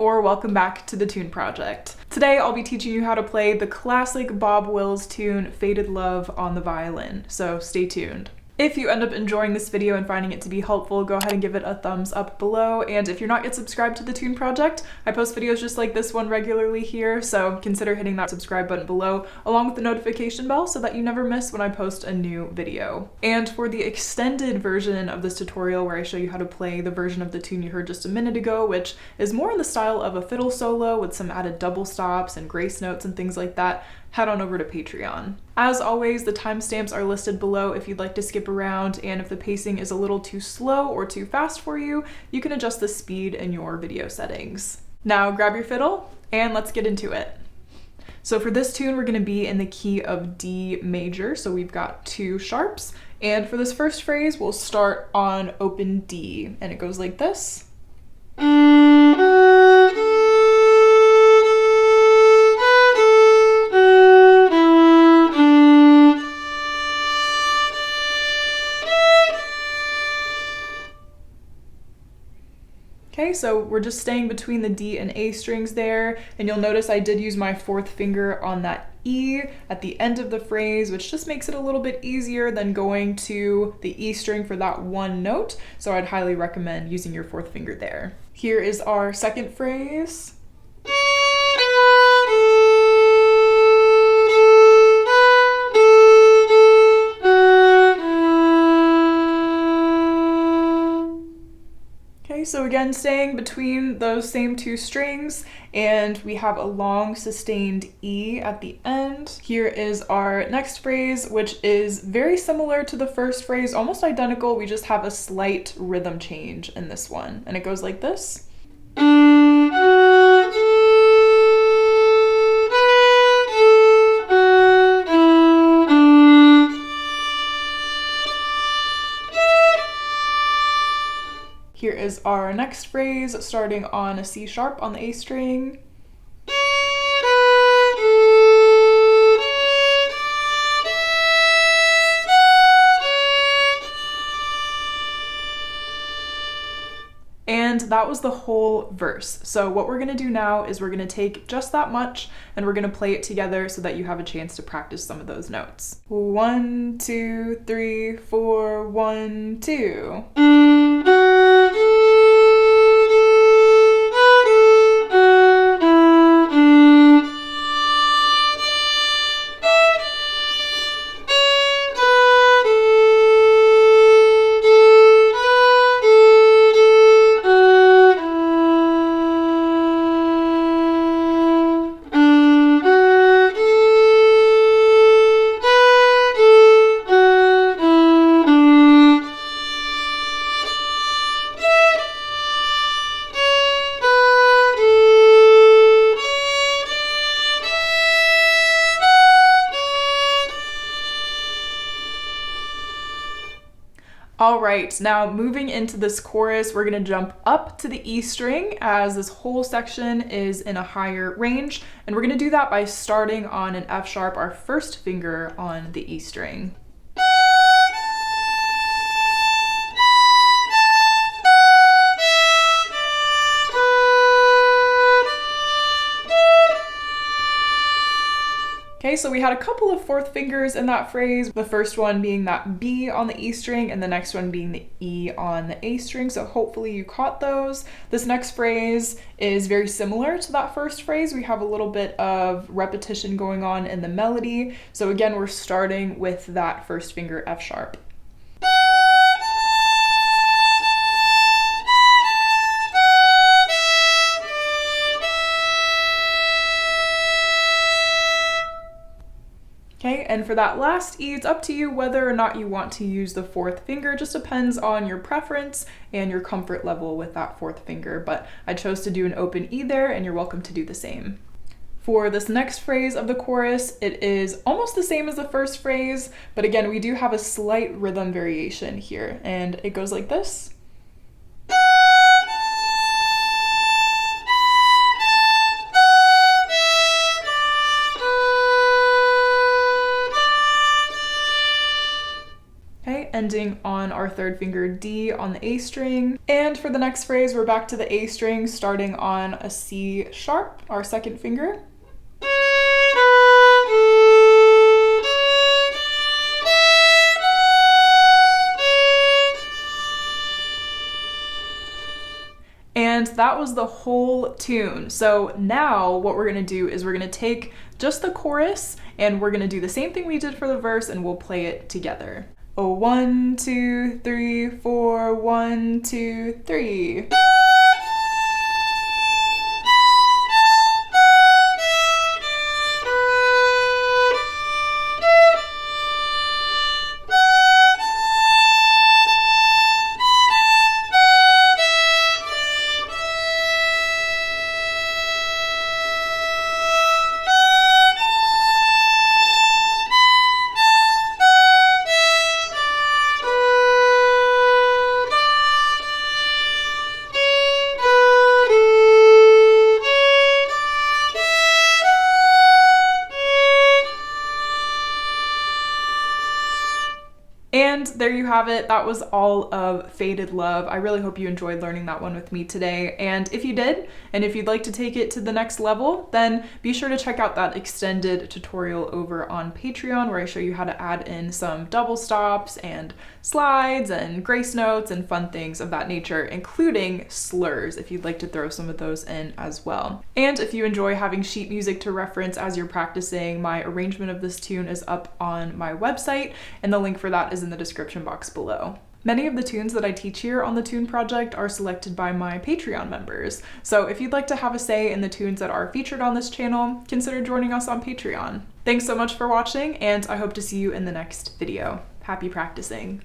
or welcome back to the Tune Project. Today I'll be teaching you how to play the classic Bob Wills tune Faded Love on the violin, so stay tuned. If you end up enjoying this video and finding it to be helpful, go ahead and give it a thumbs up below, and if you're not yet subscribed to the Tune Project, I post videos just like this one regularly here, so consider hitting that subscribe button below, along with the notification bell so that you never miss when I post a new video. And for the extended version of this tutorial where I show you how to play the version of the tune you heard just a minute ago, which is more in the style of a fiddle solo with some added double stops and grace notes and things like that, head on over to Patreon. As always, the timestamps are listed below if you'd like to skip around, and if the pacing is a little too slow or too fast for you, you can adjust the speed in your video settings. Now grab your fiddle and let's get into it. So for this tune, we're gonna be in the key of D major, so we've got two sharps, and for this first phrase, we'll start on open D, and it goes like this. Okay, so we're just staying between the D and A strings there, and you'll notice I did use my fourth finger on that E at the end of the phrase, which just makes it a little bit easier than going to the E string for that one note, so I'd highly recommend using your fourth finger there. Here is our second phrase. So again, staying between those same two strings, and we have a long sustained E at the end. Here is our next phrase, which is very similar to the first phrase, almost identical. We just have a slight rhythm change in this one, and it goes like this. Here is our next phrase, starting on a C sharp on the A string. And that was the whole verse. So what we're gonna do now is we're gonna take just that much and we're gonna play it together so that you have a chance to practice some of those notes. 1, 2, 3, 4, 1, 2. All right, now moving into this chorus, we're gonna jump up to the E string as this whole section is in a higher range, and we're gonna do that by starting on an F sharp, our first finger on the E string. Okay, so we had a couple of fourth fingers in that phrase, the first one being that B on the E string and the next one being the E on the A string, so hopefully you caught those. This next phrase is very similar to that first phrase. We have a little bit of repetition going on in the melody, so again, we're starting with that first finger F sharp. Okay, and for that last E, it's up to you whether or not you want to use the fourth finger. It just depends on your preference and your comfort level with that fourth finger, but I chose to do an open E there, and you're welcome to do the same. For this next phrase of the chorus, it is almost the same as the first phrase, but again, we do have a slight rhythm variation here, and it goes like this. ending on our third finger D on the A string. And for the next phrase, we're back to the A string, starting on a C sharp, our second finger. And that was the whole tune. So now what we're gonna do is we're gonna take just the chorus and we're gonna do the same thing we did for the verse and we'll play it together. Oh, 1, 2, 3, 4, 1, 2, 3. And there you have it. That was all of Faded Love. I really hope you enjoyed learning that one with me today. And if you did, and if you'd like to take it to the next level, then be sure to check out that extended tutorial over on Patreon where I show you how to add in some double stops and slides and grace notes and fun things of that nature, including slurs, if you'd like to throw some of those in as well. And if you enjoy having sheet music to reference as you're practicing, my arrangement of this tune is up on my website, and the link for that is in the description box below. Many of the tunes that I teach here on the Tune Project are selected by my Patreon members. So if you'd like to have a say in the tunes that are featured on this channel, consider joining us on Patreon. Thanks so much for watching, and I hope to see you in the next video. Happy practicing.